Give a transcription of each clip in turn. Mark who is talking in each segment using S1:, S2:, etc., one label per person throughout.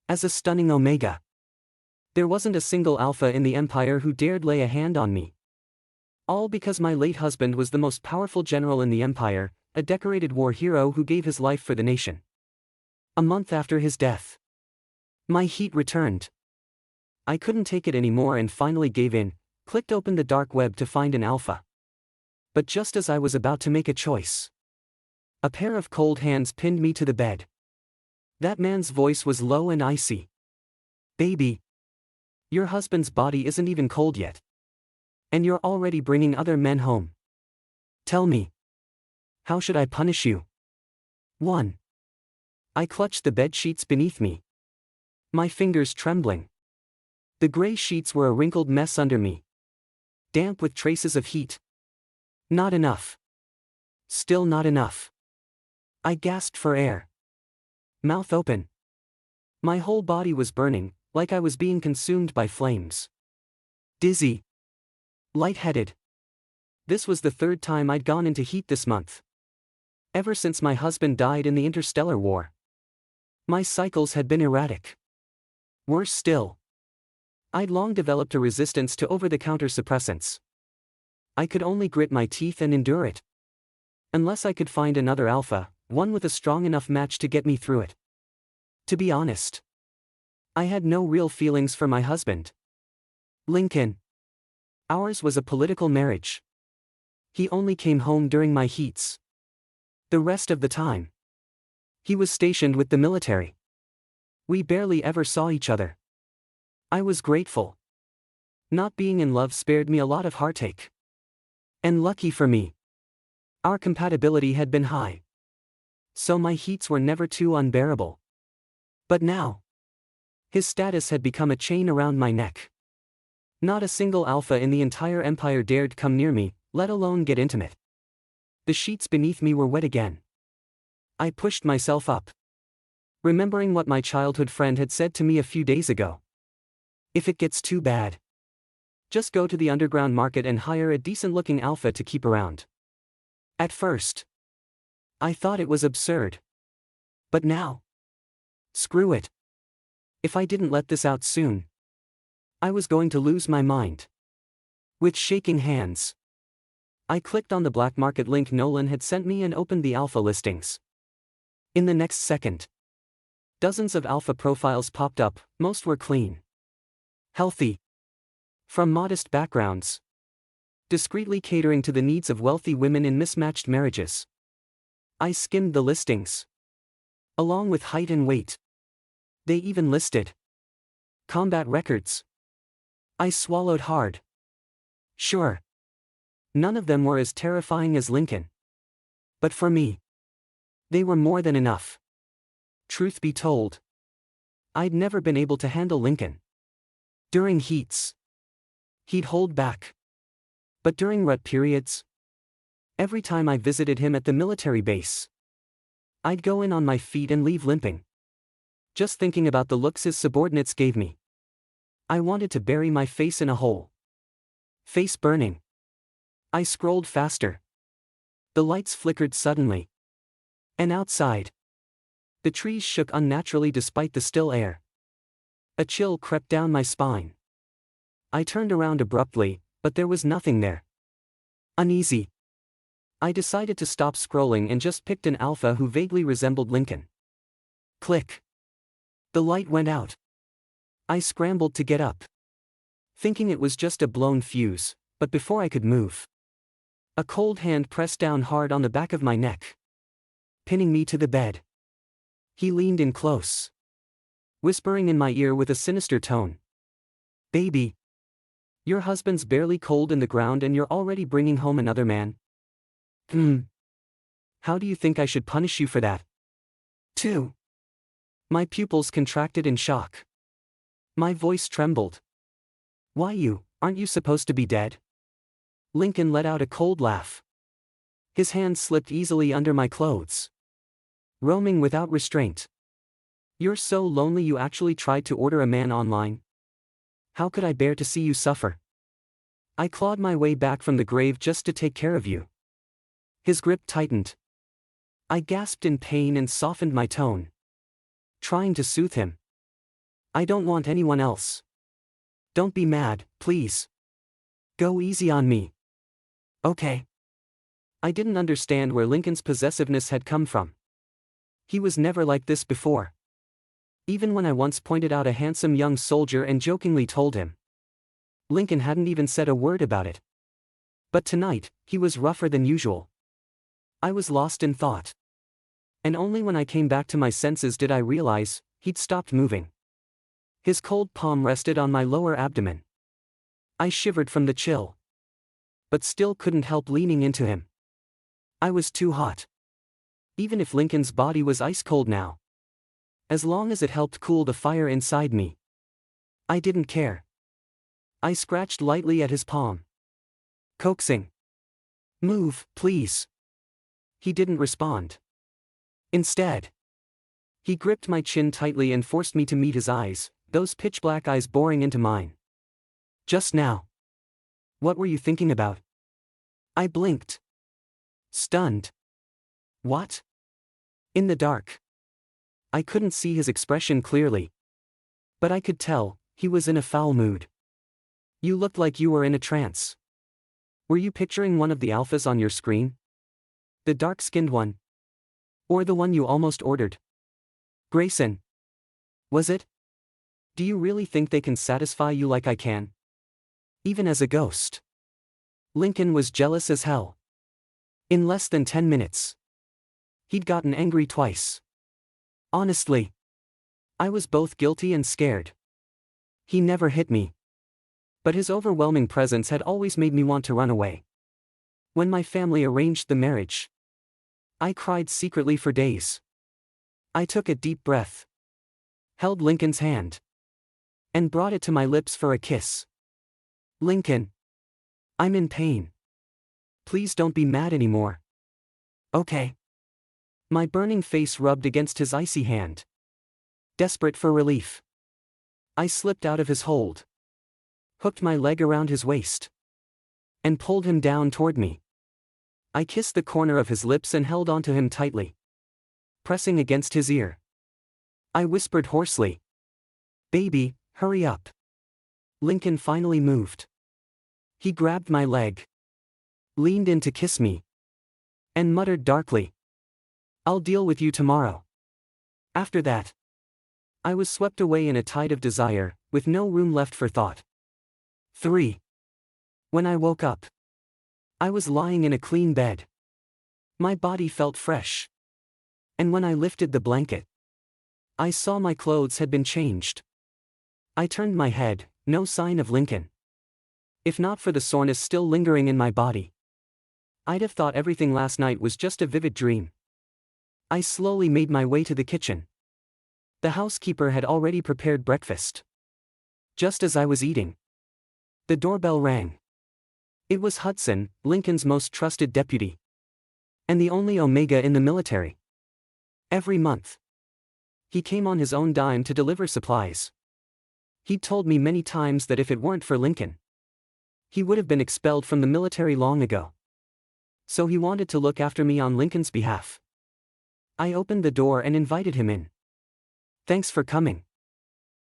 S1: as a stunning Omega. There wasn't a single alpha in the Empire who dared lay a hand on me. All because my late husband was the most powerful general in the Empire, a decorated war hero who gave his life for the nation. A month after his death, my heat returned. I couldn't take it anymore and finally gave in, clicked open the dark web to find an alpha. But just as I was about to make a choice, a pair of cold hands pinned me to the bed. That man's voice was low and icy. "Baby, your husband's body isn't even cold yet. And you're already bringing other men home. Tell me, how should I punish you?" 1. I clutched the bed sheets beneath me, my fingers trembling. The gray sheets were a wrinkled mess under me, damp with traces of heat. Not enough. Still not enough. I gasped for air. Mouth open. My whole body was burning, like I was being consumed by flames. Dizzy. Lightheaded. This was the third time I'd gone into heat this month. Ever since my husband died in the Interstellar War. My cycles had been erratic. Worse still, I'd long developed a resistance to over-the-counter suppressants. I could only grit my teeth and endure it. Unless I could find another alpha, one with a strong enough match to get me through it. To be honest, I had no real feelings for my husband. Lincoln. Ours was a political marriage. He only came home during my heats. The rest of the time, he was stationed with the military. We barely ever saw each other. I was grateful. Not being in love spared me a lot of heartache. And lucky for me, our compatibility had been high. So my heats were never too unbearable. But now, his status had become a chain around my neck. Not a single alpha in the entire Empire dared come near me, let alone get intimate. The sheets beneath me were wet again. I pushed myself up, remembering what my childhood friend had said to me a few days ago. If it gets too bad, just go to the underground market and hire a decent-looking alpha to keep around. At first, I thought it was absurd. But now, screw it. If I didn't let this out soon, I was going to lose my mind. With shaking hands, I clicked on the black market link Nolan had sent me and opened the alpha listings. In the next second, dozens of alpha profiles popped up. Most were clean, healthy, from modest backgrounds, discreetly catering to the needs of wealthy women in mismatched marriages. I skimmed the listings, along with height and weight. They even listed combat records. I swallowed hard. Sure, none of them were as terrifying as Lincoln. But for me, they were more than enough. Truth be told, I'd never been able to handle Lincoln. During heats, he'd hold back. But during rut periods, every time I visited him at the military base, I'd go in on my feet and leave limping. Just thinking about the looks his subordinates gave me, I wanted to bury my face in a hole. Face burning. I scrolled faster. The lights flickered suddenly. And outside, the trees shook unnaturally despite the still air. A chill crept down my spine. I turned around abruptly, but there was nothing there. Uneasy, I decided to stop scrolling and just picked an alpha who vaguely resembled Lincoln. Click. The light went out. I scrambled to get up, thinking it was just a blown fuse, but before I could move, a cold hand pressed down hard on the back of my neck, pinning me to the bed. He leaned in close, whispering in my ear with a sinister tone. "Baby, your husband's barely cold in the ground and you're already bringing home another man. How do you think I should punish you for that?" 2. My pupils contracted in shock. My voice trembled. "Why you, aren't you supposed to be dead?" Lincoln let out a cold laugh. His hand slipped easily under my clothes, roaming without restraint. "You're so lonely you actually tried to order a man online? How could I bear to see you suffer? I clawed my way back from the grave just to take care of you." His grip tightened. I gasped in pain and softened my tone, trying to soothe him. I don't want anyone else. Don't be mad, please. Go easy on me. Okay. I didn't understand where Lincoln's possessiveness had come from. He was never like this before. Even when I once pointed out a handsome young soldier and jokingly told him, Lincoln hadn't even said a word about it. But tonight, he was rougher than usual. I was lost in thought. And only when I came back to my senses did I realize he'd stopped moving. His cold palm rested on my lower abdomen. I shivered from the chill, but still couldn't help leaning into him. I was too hot. Even if Lincoln's body was ice cold now, as long as it helped cool the fire inside me, I didn't care. I scratched lightly at his palm, coaxing, "Move, please." He didn't respond. Instead, he gripped my chin tightly and forced me to meet his eyes, those pitch-black eyes boring into mine. "Just now. What were you thinking about?" I blinked, stunned. "What?" In the dark, I couldn't see his expression clearly, but I could tell he was in a foul mood. "You looked like you were in a trance. Were you picturing one of the alphas on your screen? The dark-skinned one? Or the one you almost ordered? Grayson. Was it? Do you really think they can satisfy you like I can? Even as a ghost?" Lincoln was jealous as hell. In less than 10 minutes, he'd gotten angry twice. Honestly, I was both guilty and scared. He never hit me, but his overwhelming presence had always made me want to run away. When my family arranged the marriage, I cried secretly for days. I took a deep breath, held Lincoln's hand, and brought it to my lips for a kiss. "Lincoln, I'm in pain. Please don't be mad anymore. Okay?" My burning face rubbed against his icy hand. Desperate for relief, I slipped out of his hold, hooked my leg around his waist, and pulled him down toward me. I kissed the corner of his lips and held onto him tightly, pressing against his ear. I whispered hoarsely, "Baby, hurry up." Lincoln finally moved. He grabbed my leg, leaned in to kiss me, and muttered darkly, "I'll deal with you tomorrow." After that, I was swept away in a tide of desire, with no room left for thought. 3. When I woke up, I was lying in a clean bed. My body felt fresh. And when I lifted the blanket, I saw my clothes had been changed. I turned my head, no sign of Lincoln. If not for the soreness still lingering in my body, I'd have thought everything last night was just a vivid dream. I slowly made my way to the kitchen. The housekeeper had already prepared breakfast. Just as I was eating, the doorbell rang. It was Hudson, Lincoln's most trusted deputy, and the only Omega in the military. Every month, he came on his own dime to deliver supplies. He'd told me many times that if it weren't for Lincoln, he would have been expelled from the military long ago. So he wanted to look after me on Lincoln's behalf. I opened the door and invited him in. "Thanks for coming.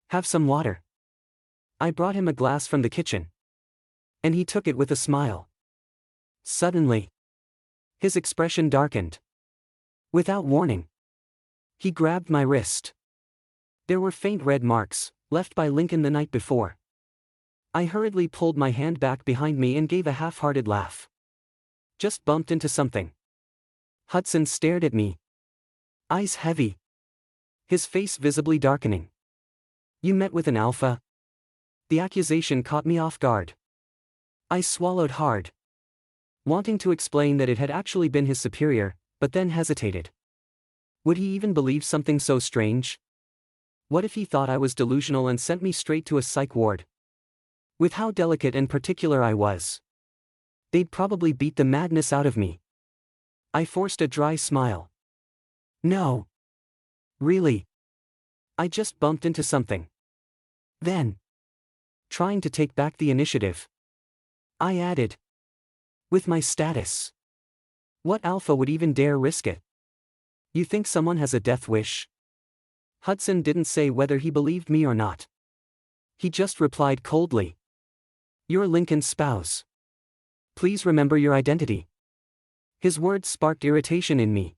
S1: Have some water." I brought him a glass from the kitchen, and he took it with a smile. Suddenly, his expression darkened. Without warning, he grabbed my wrist. There were faint red marks, left by Lincoln the night before. I hurriedly pulled my hand back behind me and gave a half-hearted laugh. "Just bumped into something." Hudson stared at me, eyes heavy, his face visibly darkening. "You met with an alpha?" The accusation caught me off guard. I swallowed hard, wanting to explain that it had actually been his superior, but then hesitated. Would he even believe something so strange? What if he thought I was delusional and sent me straight to a psych ward? With how delicate and particular I was, they'd probably beat the madness out of me. I forced a dry smile. "No. Really. I just bumped into something." Then, trying to take back the initiative, I added, "With my status, what alpha would even dare risk it? You think someone has a death wish?" Hudson didn't say whether he believed me or not. He just replied coldly. "You're Lincoln's spouse. Please remember your identity." His words sparked irritation in me.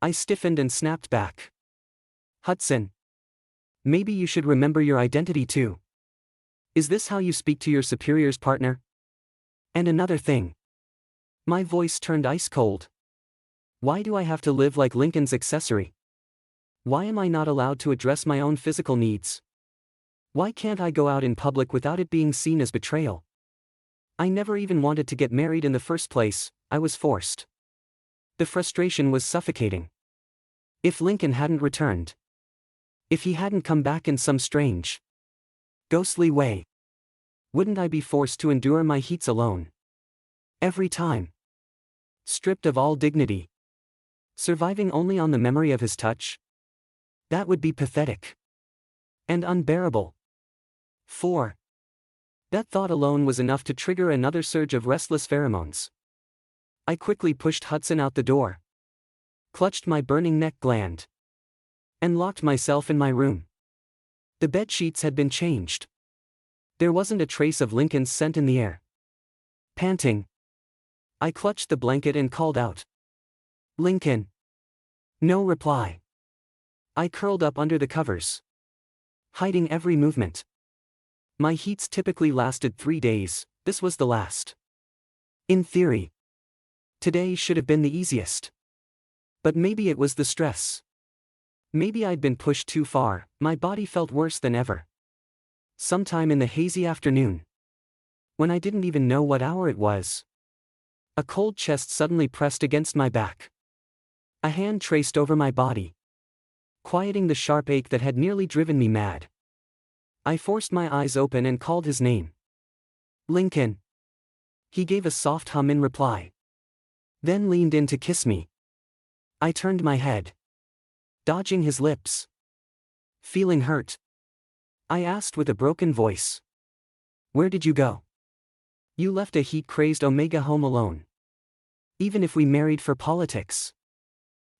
S1: I stiffened and snapped back. "Hudson. Maybe you should remember your identity too. Is this how you speak to your superior's partner? And another thing." My voice turned ice cold. "Why do I have to live like Lincoln's accessory? Why am I not allowed to address my own physical needs? Why can't I go out in public without it being seen as betrayal? I never even wanted to get married in the first place, I was forced." The frustration was suffocating. If Lincoln hadn't returned, if he hadn't come back in some strange, ghostly way, wouldn't I be forced to endure my heats alone? Every time. Stripped of all dignity. Surviving only on the memory of his touch? That would be pathetic. And unbearable. 4. That thought alone was enough to trigger another surge of restless pheromones. I quickly pushed Hudson out the door, clutched my burning neck gland, and locked myself in my room. The bed sheets had been changed. There wasn't a trace of Lincoln's scent in the air. Panting, I clutched the blanket and called out, "Lincoln." No reply. I curled up under the covers, hiding every movement. My heats typically lasted 3 days, this was the last. In theory, today should have been the easiest. But maybe it was the stress. Maybe I'd been pushed too far, my body felt worse than ever. Sometime in the hazy afternoon, when I didn't even know what hour it was, a cold chest suddenly pressed against my back. A hand traced over my body, quieting the sharp ache that had nearly driven me mad. I forced my eyes open and called his name. "Lincoln." He gave a soft hum in reply, then leaned in to kiss me. I turned my head, dodging his lips. Feeling hurt, I asked with a broken voice, "Where did you go? You left a heat-crazed Omega home alone. Even if we married for politics.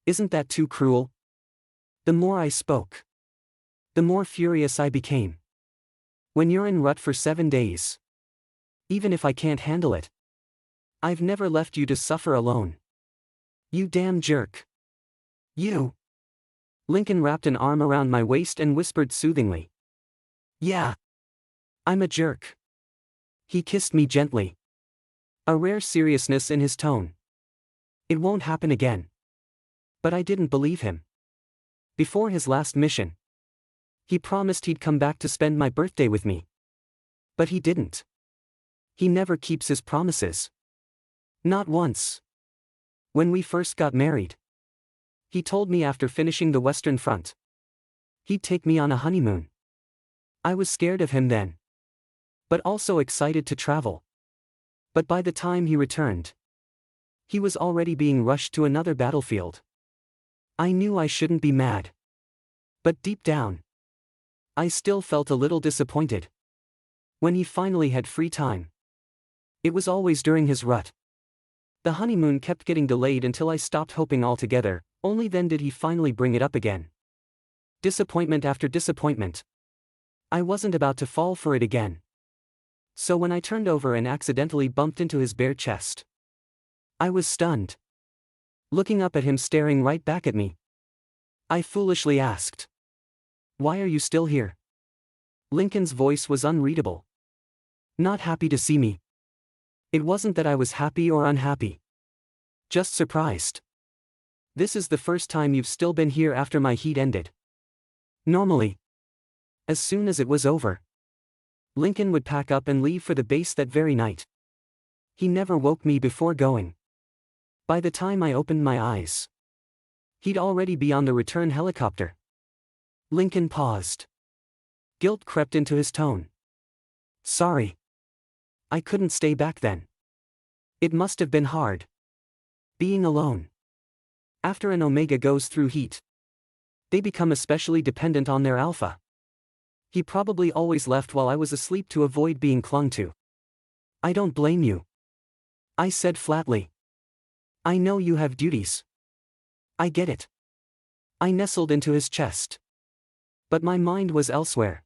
S1: Isn't that too cruel?" The more I spoke, the more furious I became. When you're in rut for 7 days, even if I can't handle it, I've never left you to suffer alone. You damn jerk. You. Lincoln wrapped an arm around my waist and whispered soothingly, "Yeah. I'm a jerk." He kissed me gently, a rare seriousness in his tone. "It won't happen again." But I didn't believe him. Before his last mission, he promised he'd come back to spend my birthday with me. But he didn't. He never keeps his promises. Not once. When we first got married, he told me after finishing the Western Front, he'd take me on a honeymoon. I was scared of him then, but also excited to travel. But by the time he returned, he was already being rushed to another battlefield. I knew I shouldn't be mad. But deep down, I still felt a little disappointed. When he finally had free time, it was always during his rut. The honeymoon kept getting delayed until I stopped hoping altogether, only then did he finally bring it up again. Disappointment after disappointment. I wasn't about to fall for it again. So when I turned over and accidentally bumped into his bare chest, I was stunned. Looking up at him staring right back at me, I foolishly asked, "Why are you still here?" Lincoln's voice was unreadable. Not happy to see me. It wasn't that I was happy or unhappy. Just surprised. "This is the first time you've still been here after my heat ended." Normally, as soon as it was over, Lincoln would pack up and leave for the base that very night. He never woke me before going. By the time I opened my eyes, he'd already be on the return helicopter. Lincoln paused. Guilt crept into his tone. "Sorry. I couldn't stay back then. It must have been hard. Being alone. After an Omega goes through heat, they become especially dependent on their alpha. He probably always left while I was asleep to avoid being clung to." "I don't blame you," I said flatly. "I know you have duties. I get it." I nestled into his chest, But my mind was elsewhere.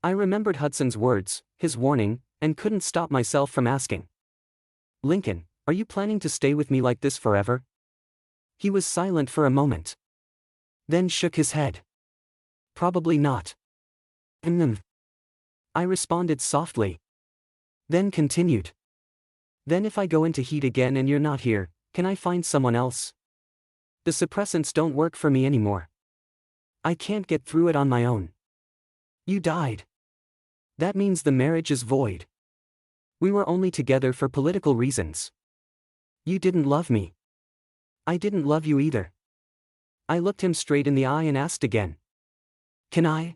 S1: I remembered Hudson's words, his warning, and couldn't stop myself from asking. Lincoln, are you planning to stay with me like this forever? He was silent for a moment. Then shook his head. Probably not. I responded softly. Then continued. Then if I go into heat again and you're not here, can I find someone else? The suppressants don't work for me anymore. I can't get through it on my own. You died. That means the marriage is void. We were only together for political reasons. You didn't love me. I didn't love you either. I looked him straight in the eye and asked again. Can I?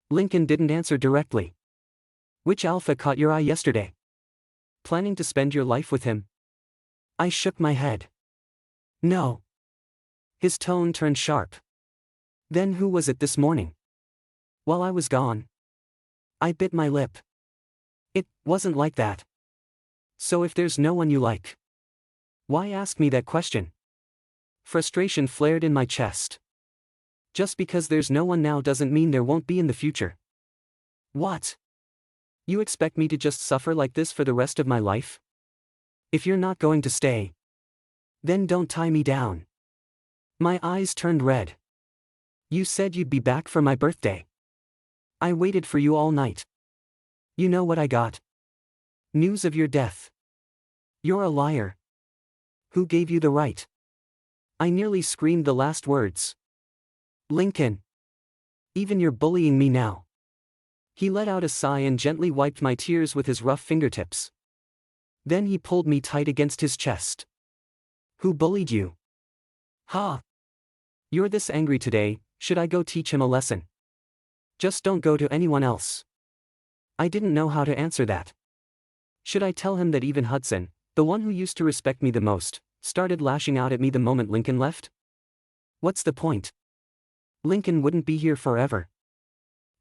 S1: Lincoln didn't answer directly. Which alpha caught your eye yesterday? Planning to spend your life with him? I shook my head. No. His tone turned sharp. Then who was it this morning? While I was gone. I bit my lip. It wasn't like that. So if there's no one you like, why ask me that question? Frustration flared in my chest. Just because there's no one now doesn't mean there won't be in the future. What? You expect me to just suffer like this for the rest of my life? If you're not going to stay, then don't tie me down. My eyes turned red. You said you'd be back for my birthday. I waited for you all night. You know what I got? News of your death. You're a liar. Who gave you the right? I nearly screamed the last words. Lincoln. Even you're bullying me now. He let out a sigh and gently wiped my tears with his rough fingertips. Then he pulled me tight against his chest. Who bullied you? Ha! You're this angry today, should I go teach him a lesson? Just don't go to anyone else. I didn't know how to answer that. Should I tell him that even Hudson, the one who used to respect me the most, started lashing out at me the moment Lincoln left? What's the point? Lincoln wouldn't be here forever.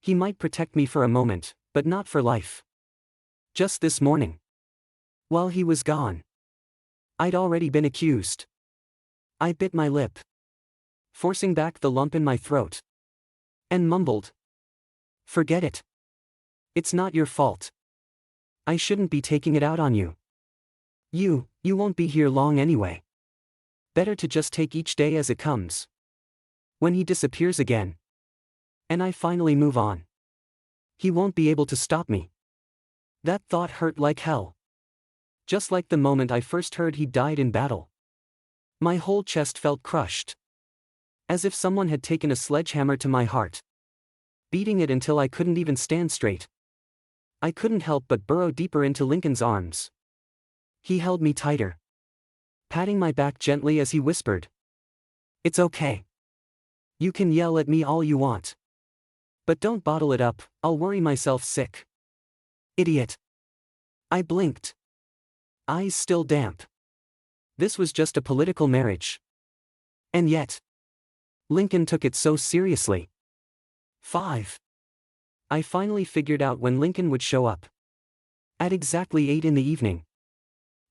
S1: He might protect me for a moment, but not for life. Just this morning, while he was gone, I'd already been accused. I bit my lip, forcing back the lump in my throat, and mumbled. Forget it. It's not your fault. I shouldn't be taking it out on you. You won't be here long anyway. Better to just take each day as it comes. When he disappears again, and I finally move on, he won't be able to stop me. That thought hurt like hell. Just like the moment I first heard he died in battle. My whole chest felt crushed. As if someone had taken a sledgehammer to my heart, beating it until I couldn't even stand straight. I couldn't help but burrow deeper into Lincoln's arms. He held me tighter, patting my back gently as he whispered. It's okay. You can yell at me all you want. But don't bottle it up, I'll worry myself sick. Idiot. I blinked. Eyes still damp. This was just a political marriage. And yet, Lincoln took it so seriously. 5. I finally figured out when Lincoln would show up. At exactly 8 in the evening.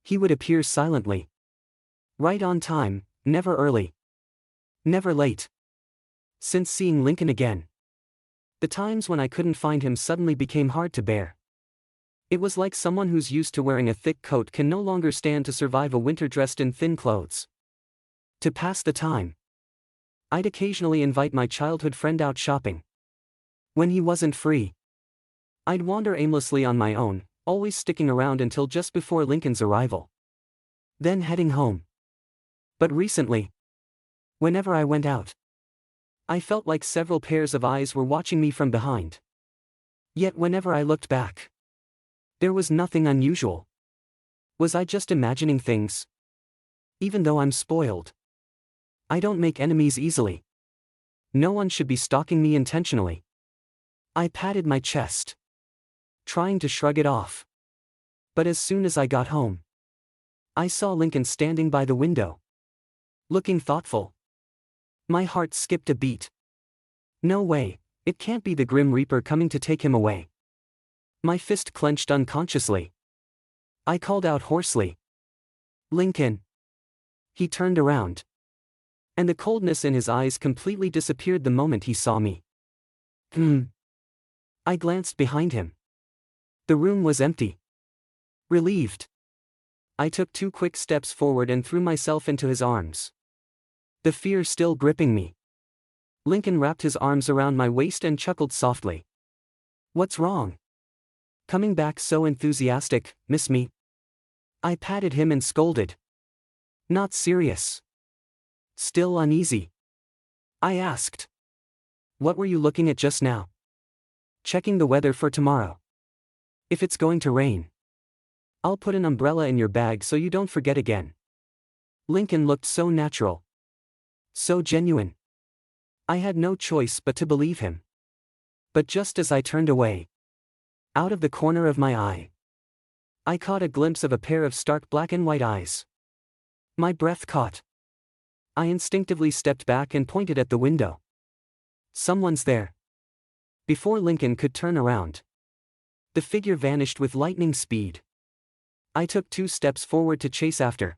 S1: He would appear silently. Right on time, never early. Never late. Since seeing Lincoln again, the times when I couldn't find him suddenly became hard to bear. It was like someone who's used to wearing a thick coat can no longer stand to survive a winter dressed in thin clothes. To pass the time, I'd occasionally invite my childhood friend out shopping. When he wasn't free, I'd wander aimlessly on my own, always sticking around until just before Lincoln's arrival, then heading home. But recently, whenever I went out, I felt like several pairs of eyes were watching me from behind. Yet whenever I looked back, there was nothing unusual. Was I just imagining things? Even though I'm spoiled, I don't make enemies easily. No one should be stalking me intentionally. I patted my chest, trying to shrug it off. But as soon as I got home, I saw Lincoln standing by the window, looking thoughtful. My heart skipped a beat. No way, it can't be the Grim Reaper coming to take him away. My fist clenched unconsciously. I called out hoarsely. Lincoln. He turned around, and the coldness in his eyes completely disappeared the moment he saw me. I glanced behind him. The room was empty. Relieved. I took 2 quick steps forward and threw myself into his arms. The fear still gripping me. Lincoln wrapped his arms around my waist and chuckled softly. "What's wrong? Coming back so enthusiastic, miss me?" I patted him and scolded. "Not serious. Still uneasy?" I asked. "What were you looking at just now?" "Checking the weather for tomorrow. If it's going to rain, I'll put an umbrella in your bag so you don't forget again." Lincoln looked so natural. So genuine. I had no choice but to believe him. But just as I turned away, out of the corner of my eye, I caught a glimpse of a pair of stark black and white eyes. My breath caught. I instinctively stepped back and pointed at the window. "Someone's there." Before Lincoln could turn around, the figure vanished with lightning speed. I took 2 steps forward to chase after.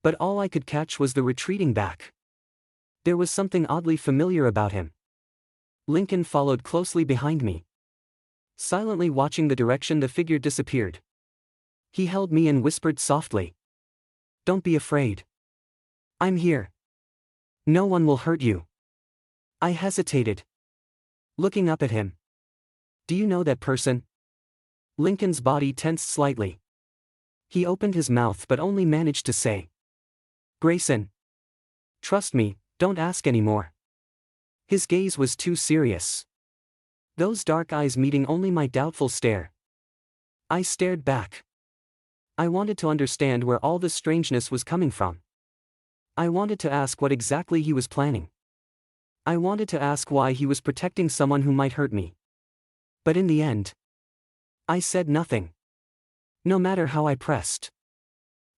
S1: But all I could catch was the retreating back. There was something oddly familiar about him. Lincoln followed closely behind me, silently watching the direction the figure disappeared. He held me and whispered softly, "Don't be afraid. I'm here. No one will hurt you." I hesitated, looking up at him. "Do you know that person?" Lincoln's body tensed slightly. He opened his mouth but only managed to say, "Grayson. Trust me, don't ask anymore." His gaze was too serious. Those dark eyes meeting only my doubtful stare. I stared back. I wanted to understand where all this strangeness was coming from. I wanted to ask what exactly he was planning. I wanted to ask why he was protecting someone who might hurt me. But in the end, I said nothing. No matter how I pressed,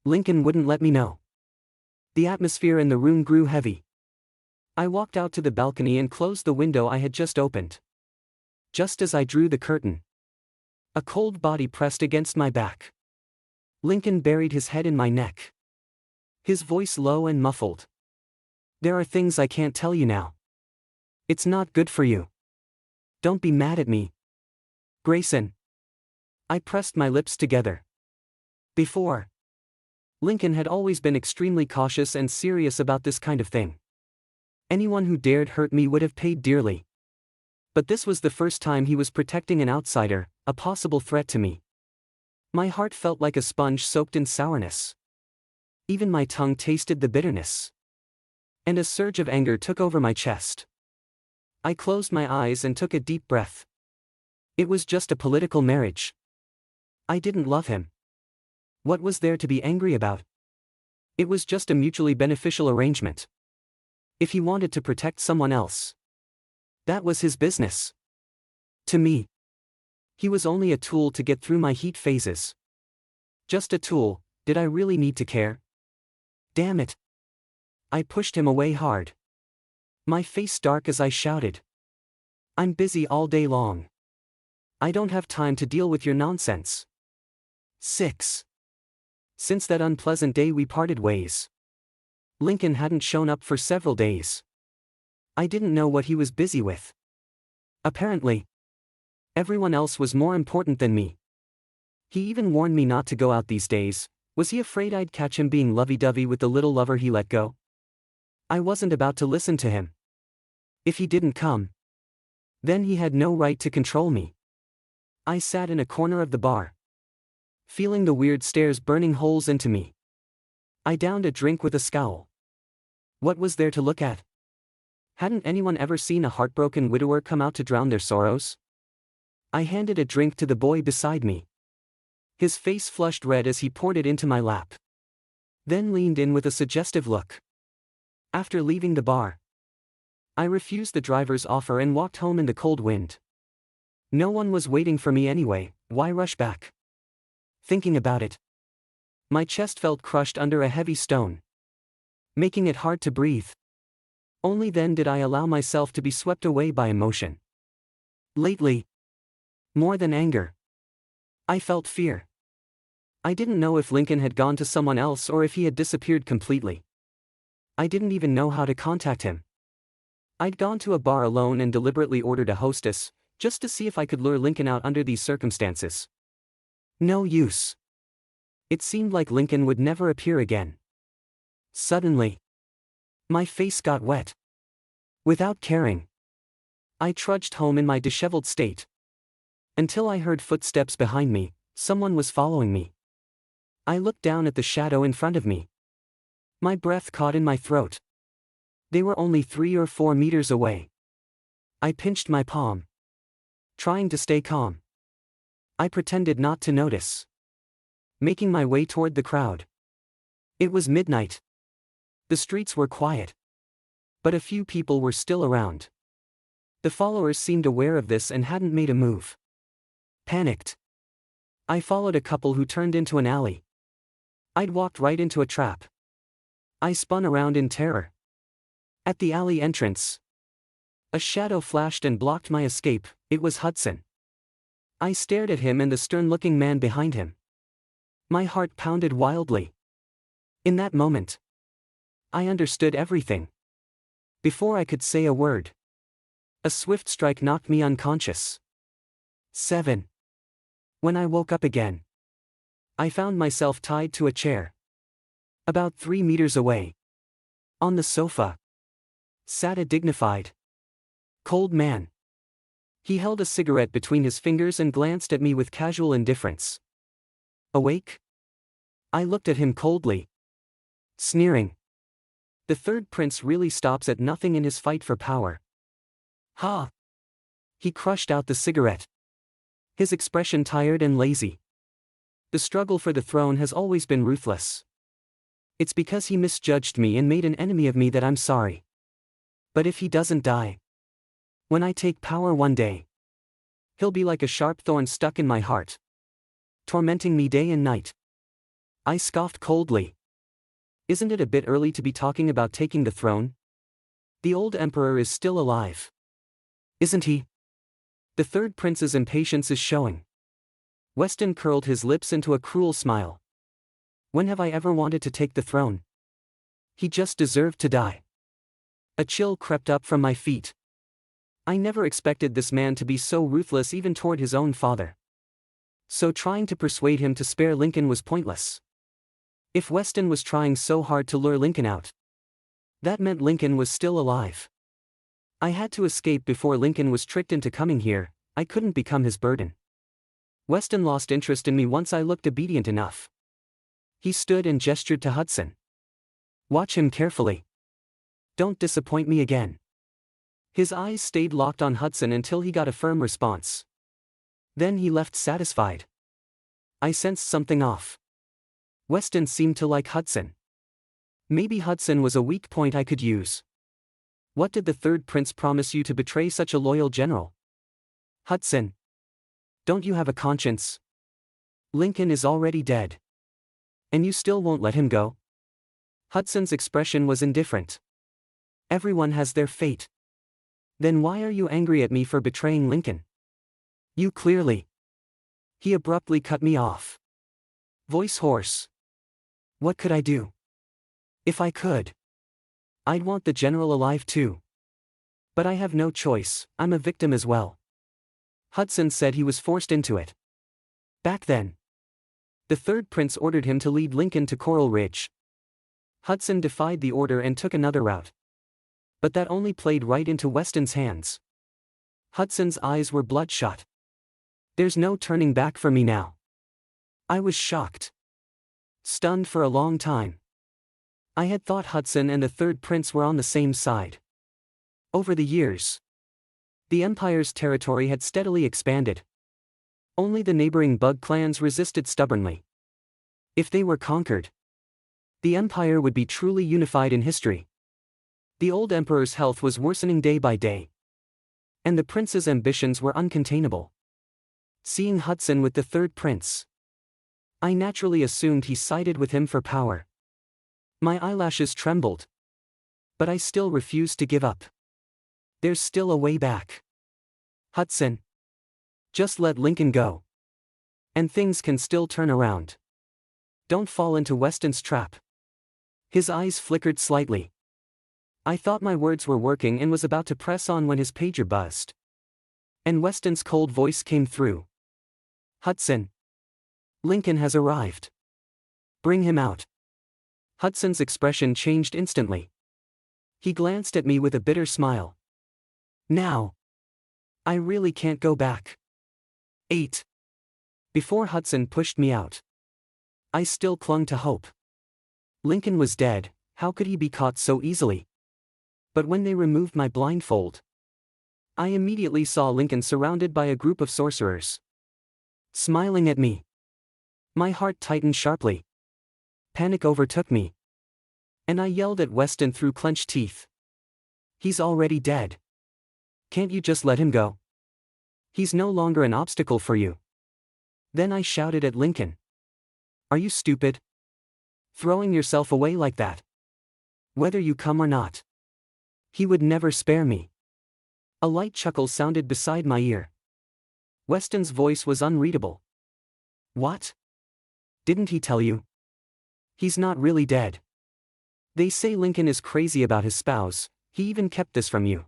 S1: Lincoln wouldn't let me know. The atmosphere in the room grew heavy. I walked out to the balcony and closed the window I had just opened. Just as I drew the curtain, a cold body pressed against my back. Lincoln buried his head in my neck, his voice low and muffled. "There are things I can't tell you now. It's not good for you. Don't be mad at me, Grayson." I pressed my lips together. Before, Lincoln had always been extremely cautious and serious about this kind of thing. Anyone who dared hurt me would have paid dearly. But this was the first time he was protecting an outsider, a possible threat to me. My heart felt like a sponge soaked in sourness. Even my tongue tasted the bitterness. And a surge of anger took over my chest. I closed my eyes and took a deep breath. It was just a political marriage. I didn't love him. What was there to be angry about? It was just a mutually beneficial arrangement. If he wanted to protect someone else, that was his business. To me, he was only a tool to get through my heat phases. Just a tool. Did I really need to care? Damn it. I pushed him away hard, my face dark as I shouted, "I'm busy all day long. I don't have time to deal with your nonsense." 6. Since that unpleasant day we parted ways. Lincoln hadn't shown up for several days. I didn't know what he was busy with. Apparently, everyone else was more important than me. He even warned me not to go out these days. Was he afraid I'd catch him being lovey-dovey with the little lover he let go? I wasn't about to listen to him. If he didn't come, then he had no right to control me. I sat in a corner of the bar, feeling the weird stares burning holes into me. I downed a drink with a scowl. What was there to look at? Hadn't anyone ever seen a heartbroken widower come out to drown their sorrows? I handed a drink to the boy beside me. His face flushed red as he poured it into my lap, then leaned in with a suggestive look. After leaving the bar, I refused the driver's offer and walked home in the cold wind. No one was waiting for me anyway, why rush back? Thinking about it, my chest felt crushed under a heavy stone, making it hard to breathe. Only then did I allow myself to be swept away by emotion. Lately, more than anger, I felt fear. I didn't know if Lincoln had gone to someone else or if he had disappeared completely. I didn't even know how to contact him. I'd gone to a bar alone and deliberately ordered a hostess, just to see if I could lure Lincoln out under these circumstances. No use. It seemed like Lincoln would never appear again. Suddenly, my face got wet. Without caring, I trudged home in my disheveled state. Until I heard footsteps behind me. Someone was following me. I looked down at the shadow in front of me. My breath caught in my throat. They were only 3 or 4 meters away. I pinched my palm, trying to stay calm. I pretended not to notice, making my way toward the crowd. It was midnight. The streets were quiet, but a few people were still around. The followers seemed aware of this and hadn't made a move. Panicked, I followed a couple who turned into an alley. I'd walked right into a trap. I spun around in terror. At the alley entrance, a shadow flashed and blocked my escape. It was Hudson. I stared at him and the stern-looking man behind him. My heart pounded wildly. In that moment, I understood everything. Before I could say a word, a swift strike knocked me unconscious. 7. When I woke up again, I found myself tied to a chair. About 3 meters away, on the sofa, sat a dignified, cold man. He held a cigarette between his fingers and glanced at me with casual indifference. Awake? I looked at him coldly, sneering. The third prince really stops at nothing in his fight for power. Ha! He crushed out the cigarette, his expression tired and lazy. The struggle for the throne has always been ruthless. It's because he misjudged me and made an enemy of me that I'm sorry. But if he doesn't die, when I take power one day, he'll be like a sharp thorn stuck in my heart, tormenting me day and night. I scoffed coldly. Isn't it a bit early to be talking about taking the throne? The old emperor is still alive, isn't he? The third prince's impatience is showing. Weston curled his lips into a cruel smile. When have I ever wanted to take the throne? He just deserved to die. A chill crept up from my feet. I never expected this man to be so ruthless even toward his own father. So trying to persuade him to spare Lincoln was pointless. If Weston was trying so hard to lure Lincoln out, that meant Lincoln was still alive. I had to escape before Lincoln was tricked into coming here. I couldn't become his burden. Weston lost interest in me once I looked obedient enough. He stood and gestured to Hudson. Watch him carefully. Don't disappoint me again. His eyes stayed locked on Hudson until he got a firm response. Then he left satisfied. I sensed something off. Weston seemed to like Hudson. Maybe Hudson was a weak point I could use. What did the third prince promise you to betray such a loyal general? Hudson, don't you have a conscience? Lincoln is already dead. And you still won't let him go? Hudson's expression was indifferent. Everyone has their fate. Then why are you angry at me for betraying Lincoln? You clearly. He abruptly cut me off. Voice hoarse. What could I do? If I could, I'd want the general alive too. But I have no choice, I'm a victim as well. Hudson said he was forced into it. Back then, the third prince ordered him to lead Lincoln to Coral Ridge. Hudson defied the order and took another route. But that only played right into Weston's hands. Hudson's eyes were bloodshot. There's no turning back for me now. I was shocked. Stunned for a long time. I had thought Hudson and the third prince were on the same side. Over the years, the empire's territory had steadily expanded. Only the neighboring bug clans resisted stubbornly. If they were conquered, the empire would be truly unified in history. The old emperor's health was worsening day by day, and the prince's ambitions were uncontainable. Seeing Hudson with the third prince, I naturally assumed he sided with him for power. My eyelashes trembled. But I still refused to give up. There's still a way back. Hudson, just let Lincoln go, and things can still turn around. Don't fall into Weston's trap. His eyes flickered slightly. I thought my words were working and was about to press on when his pager buzzed. And Weston's cold voice came through. Hudson. Lincoln has arrived. Bring him out. Hudson's expression changed instantly. He glanced at me with a bitter smile. Now. I really can't go back. 8. Before Hudson pushed me out, I still clung to hope. Lincoln was dead, how could he be caught so easily? But when they removed my blindfold, I immediately saw Lincoln surrounded by a group of sorcerers, smiling at me. My heart tightened sharply. Panic overtook me, and I yelled at Weston through clenched teeth. He's already dead. Can't you just let him go? He's no longer an obstacle for you. Then I shouted at Lincoln. Are you stupid? Throwing yourself away like that? Whether you come or not. He would never spare me. A light chuckle sounded beside my ear. Weston's voice was unreadable. What? Didn't he tell you? He's not really dead. They say Lincoln is crazy about his spouse, he even kept this from you.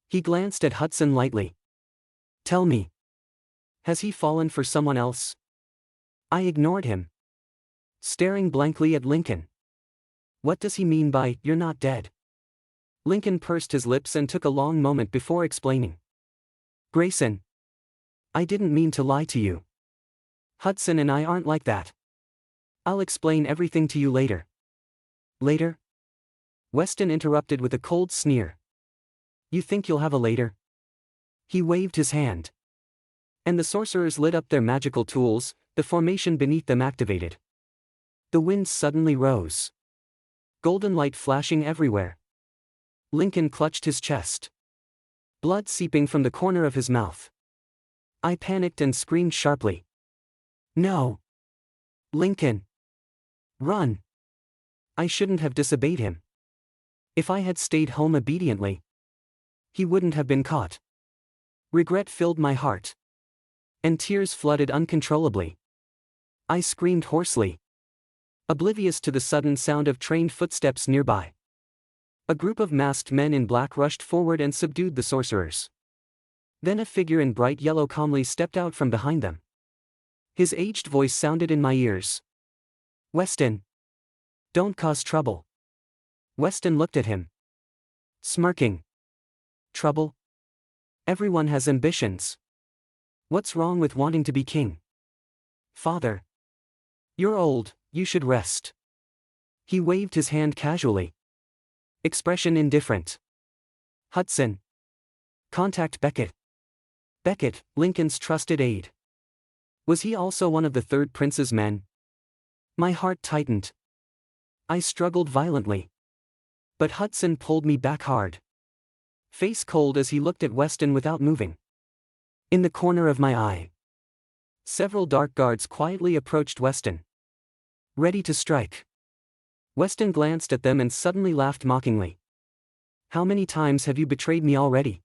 S1: He glanced at Hudson lightly. Tell me. Has he fallen for someone else? I ignored him, staring blankly at Lincoln. What does he mean by, you're not dead? Lincoln pursed his lips and took a long moment before explaining. Grayson. I didn't mean to lie to you. Hudson and I aren't like that. I'll explain everything to you later. Later? Weston interrupted with a cold sneer. You think you'll have a later? He waved his hand. And the sorcerers lit up their magical tools, the formation beneath them activated. The winds suddenly rose. Golden light flashing everywhere. Lincoln clutched his chest. Blood seeping from the corner of his mouth. I panicked and screamed sharply. No. Lincoln. Run. I shouldn't have disobeyed him. If I had stayed home obediently, he wouldn't have been caught. Regret filled my heart. And tears flooded uncontrollably. I screamed hoarsely, oblivious to the sudden sound of trained footsteps nearby. A group of masked men in black rushed forward and subdued the sorcerers. Then a figure in bright yellow calmly stepped out from behind them. His aged voice sounded in my ears. Weston. Don't cause trouble. Weston looked at him, smirking. Trouble? Everyone has ambitions. What's wrong with wanting to be king? Father. You're old, you should rest. He waved his hand casually. Expression indifferent. Hudson. Contact Beckett. Beckett, Lincoln's trusted aide. Was he also one of the third prince's men? My heart tightened. I struggled violently. But Hudson pulled me back hard. Face cold as he looked at Weston without moving. In the corner of my eye, several dark guards quietly approached Weston, ready to strike. Weston glanced at them and suddenly laughed mockingly. How many times have you betrayed me already?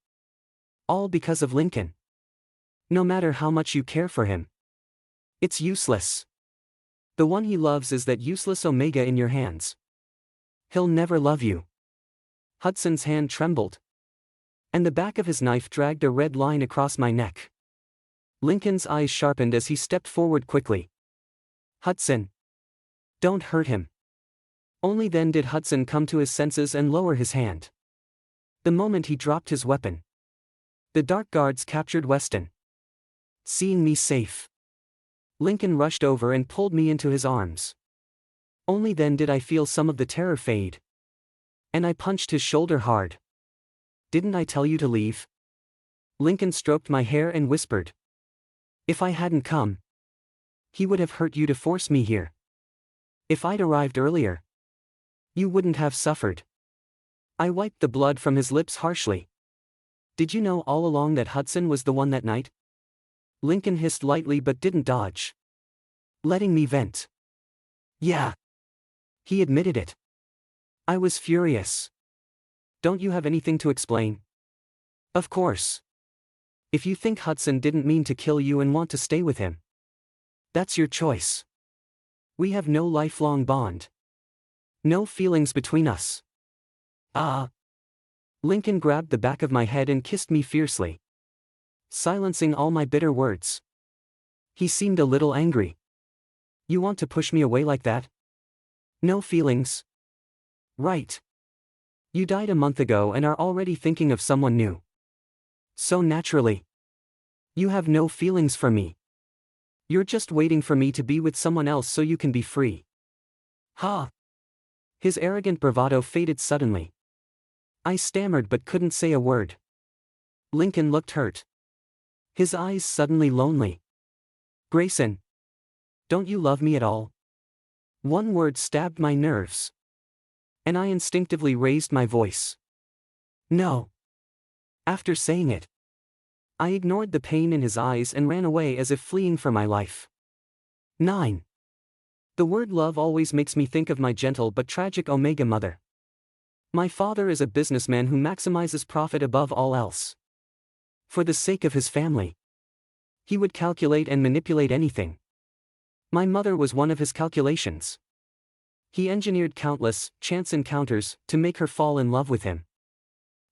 S1: All because of Lincoln. No matter how much you care for him, it's useless. The one he loves is that useless Omega in your hands. He'll never love you. Hudson's hand trembled, and the back of his knife dragged a red line across my neck. Lincoln's eyes sharpened as he stepped forward quickly. Hudson. Don't hurt him. Only then did Hudson come to his senses and lower his hand. The moment he dropped his weapon, the dark guards captured Weston. Seeing me safe, Lincoln rushed over and pulled me into his arms. Only then did I feel some of the terror fade. And I punched his shoulder hard. Didn't I tell you to leave? Lincoln stroked my hair and whispered. If I hadn't come, he would have hurt you to force me here. If I'd arrived earlier, you wouldn't have suffered. I wiped the blood from his lips harshly. Did you know all along that Hudson was the one that night? Lincoln hissed lightly but didn't dodge, letting me vent. Yeah. He admitted it. I was furious. Don't you have anything to explain? Of course. If you think Hudson didn't mean to kill you and want to stay with him, that's your choice. We have no lifelong bond. No feelings between us. Ah! Lincoln grabbed the back of my head and kissed me fiercely, silencing all my bitter words. He seemed a little angry. You want to push me away like that? No feelings? Right. You died a month ago and are already thinking of someone new. So naturally. You have no feelings for me. You're just waiting for me to be with someone else so you can be free. Ha! His arrogant bravado faded suddenly. I stammered but couldn't say a word. Lincoln looked hurt. His eyes suddenly lonely. Grayson. Don't you love me at all? One word stabbed my nerves. And I instinctively raised my voice. No. After saying it, I ignored the pain in his eyes and ran away as if fleeing for my life. 9. The word love always makes me think of my gentle but tragic Omega mother. My father is a businessman who maximizes profit above all else. For the sake of his family, he would calculate and manipulate anything. My mother was one of his calculations. He engineered countless, chance encounters, to make her fall in love with him.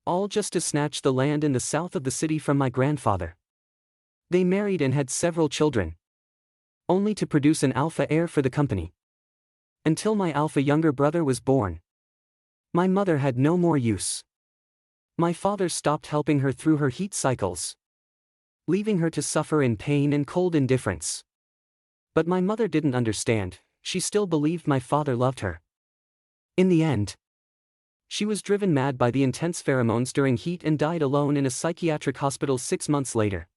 S1: All just to snatch the land in the south of the city from my grandfather. They married and had several children, only to produce an alpha heir for the company. Until my alpha younger brother was born, my mother had no more use. My father stopped helping her through her heat cycles, leaving her to suffer in pain and cold indifference. But my mother didn't understand. She still believed my father loved her. In the end, she was driven mad by the intense pheromones during heat and died alone in a psychiatric hospital 6 months later.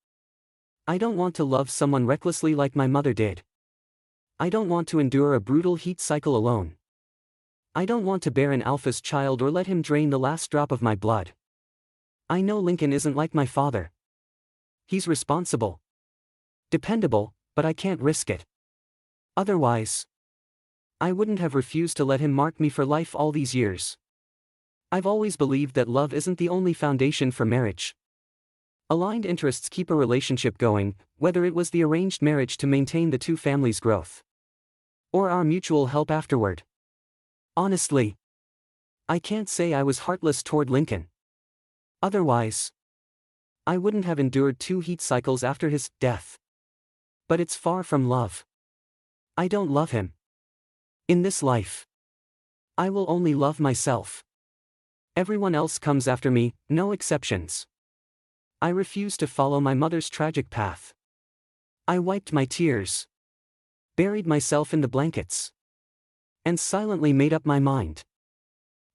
S1: I don't want to love someone recklessly like my mother did. I don't want to endure a brutal heat cycle alone. I don't want to bear an alpha's child or let him drain the last drop of my blood. I know Lincoln isn't like my father. He's responsible, dependable, but I can't risk it. Otherwise, I wouldn't have refused to let him mark me for life all these years. I've always believed that love isn't the only foundation for marriage. Aligned interests keep a relationship going, whether it was the arranged marriage to maintain the two families' growth, or our mutual help afterward. Honestly, I can't say I was heartless toward Lincoln. Otherwise, I wouldn't have endured 2 heat cycles after his death. But it's far from love. I don't love him. In this life, I will only love myself. Everyone else comes after me, no exceptions. I refuse to follow my mother's tragic path. I wiped my tears, buried myself in the blankets, and silently made up my mind.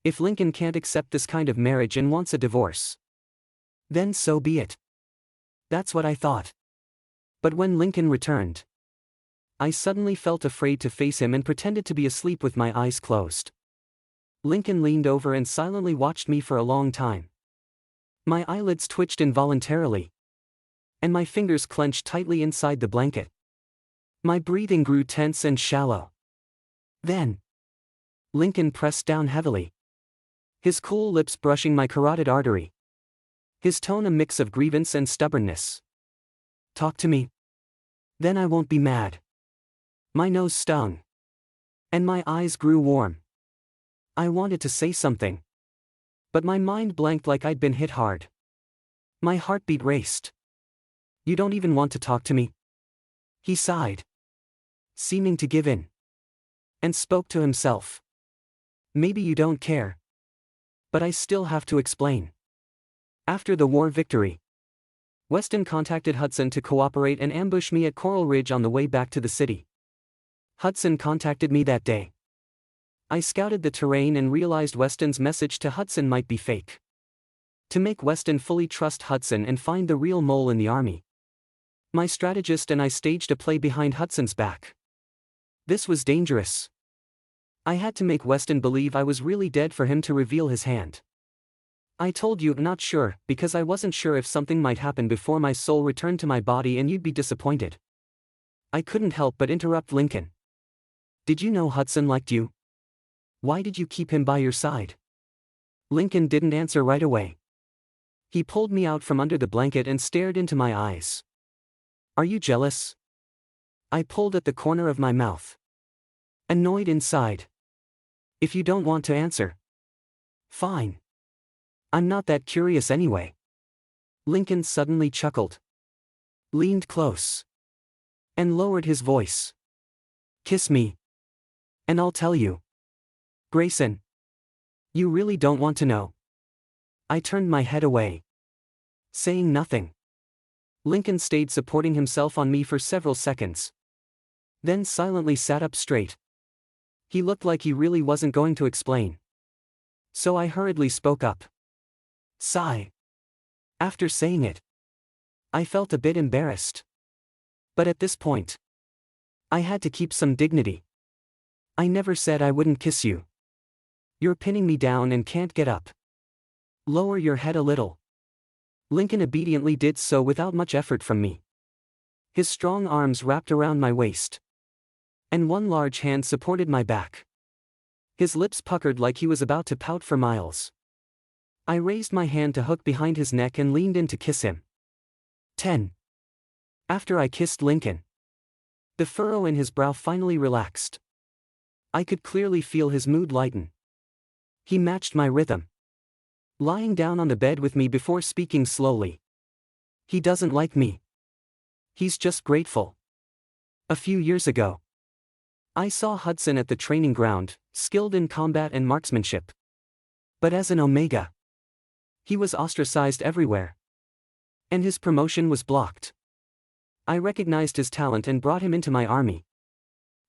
S1: If Lincoln can't accept this kind of marriage and wants a divorce, then so be it. That's what I thought. But when Lincoln returned, I suddenly felt afraid to face him and pretended to be asleep with my eyes closed. Lincoln leaned over and silently watched me for a long time. My eyelids twitched involuntarily, and my fingers clenched tightly inside the blanket. My breathing grew tense and shallow. Then, Lincoln pressed down heavily, his cool lips brushing my carotid artery, his tone a mix of grievance and stubbornness. Talk to me. Then I won't be mad. My nose stung, and my eyes grew warm. I wanted to say something, but my mind blanked like I'd been hit hard. My heartbeat raced. You don't even want to talk to me? He sighed, seeming to give in, and spoke to himself. Maybe you don't care, but I still have to explain. After the war victory, Weston contacted Hudson to cooperate and ambush me at Coral Ridge on the way back to the city. Hudson contacted me that day. I scouted the terrain and realized Weston's message to Hudson might be fake. To make Weston fully trust Hudson and find the real mole in the army, my strategist and I staged a play behind Hudson's back. This was dangerous. I had to make Weston believe I was really dead for him to reveal his hand. I told you not sure, because I wasn't sure if something might happen before my soul returned to my body and you'd be disappointed. I couldn't help but interrupt Lincoln. Did you know Hudson liked you? Why did you keep him by your side? Lincoln didn't answer right away. He pulled me out from under the blanket and stared into my eyes. Are you jealous? I pulled at the corner of my mouth, annoyed inside. If you don't want to answer, Fine. I'm not that curious anyway. Lincoln suddenly chuckled, leaned close, and lowered his voice. Kiss me. And I'll tell you. Grayson. You really don't want to know. I turned my head away, saying nothing. Lincoln stayed supporting himself on me for several seconds, then silently sat up straight. He looked like he really wasn't going to explain. So I hurriedly spoke up. Sigh. After saying it, I felt a bit embarrassed. But at this point, I had to keep some dignity. I never said I wouldn't kiss you. You're pinning me down and can't get up. Lower your head a little. Lincoln obediently did so without much effort from me. His strong arms wrapped around my waist, and one large hand supported my back. His lips puckered like he was about to pout for miles. I raised my hand to hook behind his neck and leaned in to kiss him. 10. After I kissed Lincoln, the furrow in his brow finally relaxed. I could clearly feel his mood lighten. He matched my rhythm, lying down on the bed with me before speaking slowly. He doesn't like me. He's just grateful. A few years ago, I saw Hudson at the training ground, skilled in combat and marksmanship. But as an Omega, he was ostracized everywhere. And his promotion was blocked. I recognized his talent and brought him into my army,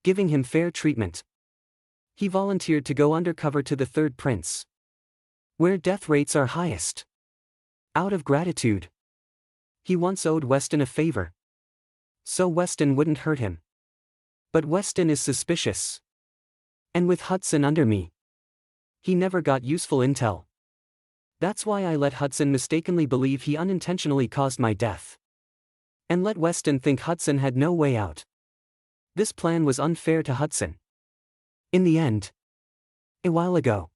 S1: giving him fair treatment. He volunteered to go undercover to the 3rd Prince, where death rates are highest. Out of gratitude, he once owed Weston a favor, so Weston wouldn't hurt him. But Weston is suspicious. And with Hudson under me, he never got useful intel. That's why I let Hudson mistakenly believe he unintentionally caused my death, and let Weston think Hudson had no way out. This plan was unfair to Hudson. In the end, a while ago,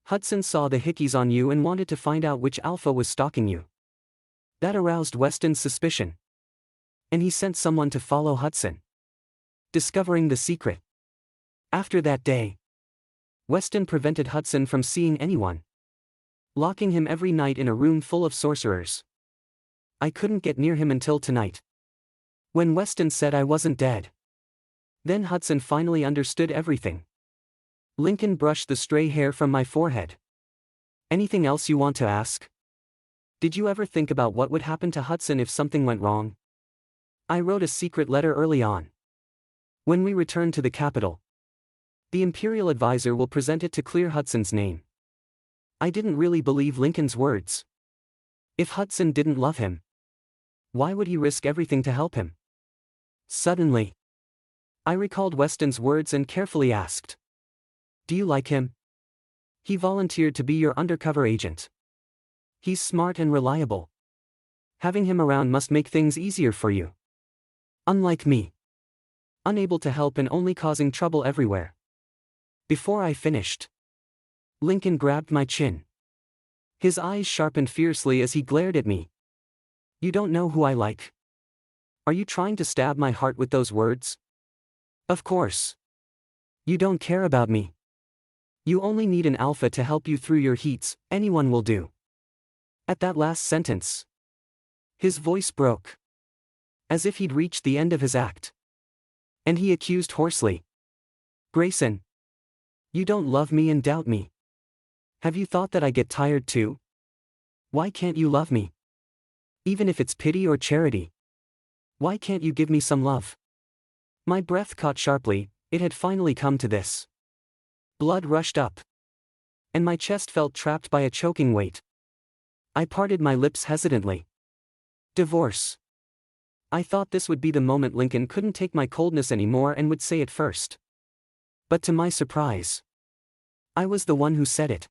S1: Hudson saw the hickeys on you and wanted to find out which alpha was stalking you. That aroused Weston's suspicion, and he sent someone to follow Hudson, discovering the secret. After that day, Weston prevented Hudson from seeing anyone, locking him every night in a room full of sorcerers. I couldn't get near him until tonight, when Weston said I wasn't dead. Then Hudson finally understood everything. Lincoln brushed the stray hair from my forehead. Anything else you want to ask? Did you ever think about what would happen to Hudson if something went wrong? I wrote a secret letter early on. When we return to the capital, the Imperial advisor will present it to clear Hudson's name. I didn't really believe Lincoln's words. If Hudson didn't love him, why would he risk everything to help him? Suddenly, I recalled Weston's words and carefully asked, "Do you like him? He volunteered to be your undercover agent. He's smart and reliable. Having him around must make things easier for you. Unlike me, unable to help and only causing trouble everywhere." Before I finished, Lincoln grabbed my chin. His eyes sharpened fiercely as he glared at me. "You don't know who I like? Are you trying to stab my heart with those words? Of course. You don't care about me. You only need an alpha to help you through your heats, anyone will do." At that last sentence, his voice broke, as if he'd reached the end of his act. And he accused hoarsely, "Grayson, you don't love me and doubt me. Have you thought that I get tired too? Why can't you love me? Even if it's pity or charity. Why can't you give me some love?" My breath caught sharply. It had finally come to this. Blood rushed up, and my chest felt trapped by a choking weight. I parted my lips hesitantly. Divorce. I thought this would be the moment Lincoln couldn't take my coldness anymore and would say it first. But to my surprise, I was the one who said it.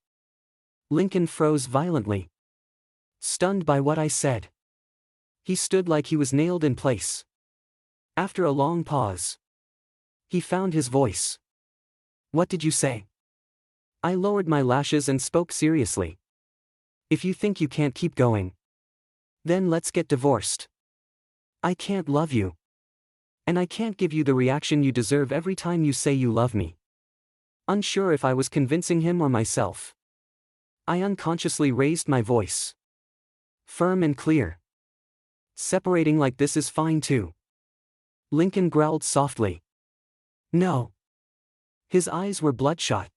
S1: Lincoln froze violently, stunned by what I said. He stood like he was nailed in place. After a long pause, he found his voice. "What did you say?" I lowered my lashes and spoke seriously. "If you think you can't keep going, then let's get divorced. I can't love you. And I can't give you the reaction you deserve every time you say you love me." Unsure if I was convincing him or myself, I unconsciously raised my voice. Firm and clear. Separating like this is fine too. Lincoln growled softly. No. His eyes were bloodshot.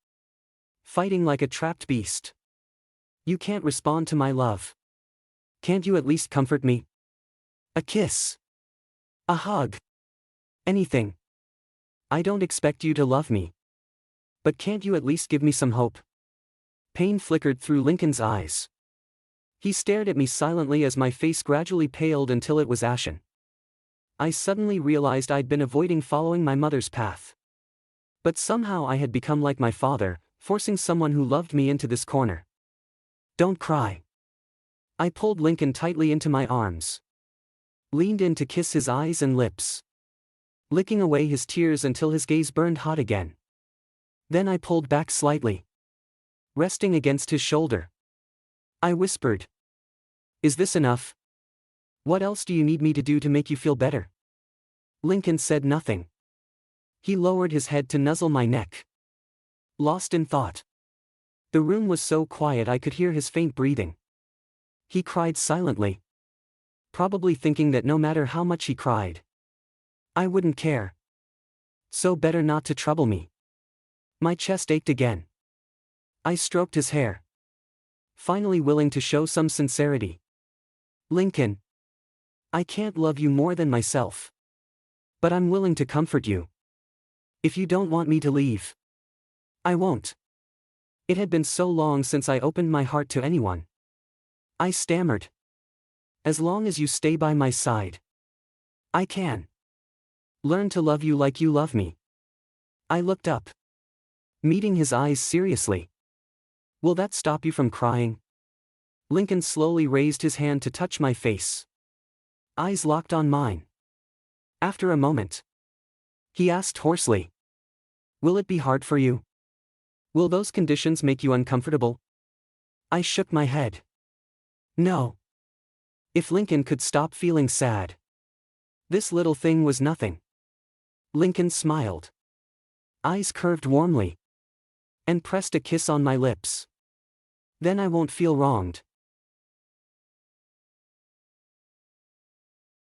S1: Fighting like a trapped beast. You can't respond to my love. Can't you at least comfort me? A kiss. A hug. Anything. I don't expect you to love me. But can't you at least give me some hope? Pain flickered through Lincoln's eyes. He stared at me silently as my face gradually paled until it was ashen. I suddenly realized I'd been avoiding following my mother's path. But somehow I had become like my father, forcing someone who loved me into this corner. Don't cry. I pulled Lincoln tightly into my arms. Leaned in to kiss his eyes and lips. Licking away his tears until his gaze burned hot again. Then I pulled back slightly. Resting against his shoulder. I whispered. Is this enough? What else do you need me to do to make you feel better? Lincoln said nothing. He lowered his head to nuzzle my neck. Lost in thought. The room was so quiet I could hear his faint breathing. He cried silently. Probably thinking that no matter how much he cried, I wouldn't care. So better not to trouble me. My chest ached again. I stroked his hair. Finally willing to show some sincerity. Lincoln. I can't love you more than myself. But I'm willing to comfort you. If you don't want me to leave, I won't. It had been so long since I opened my heart to anyone. I stammered. As long as you stay by my side, I can learn to love you like you love me. I looked up, meeting his eyes seriously. Will that stop you from crying? Lincoln slowly raised his hand to touch my face. Eyes locked on mine. After a moment, he asked hoarsely. Will it be hard for you? Will those conditions make you uncomfortable? I shook my head. No. If Lincoln could stop feeling sad. This little thing was nothing. Lincoln smiled. Eyes curved warmly. And pressed a kiss on my lips. Then I won't feel wronged.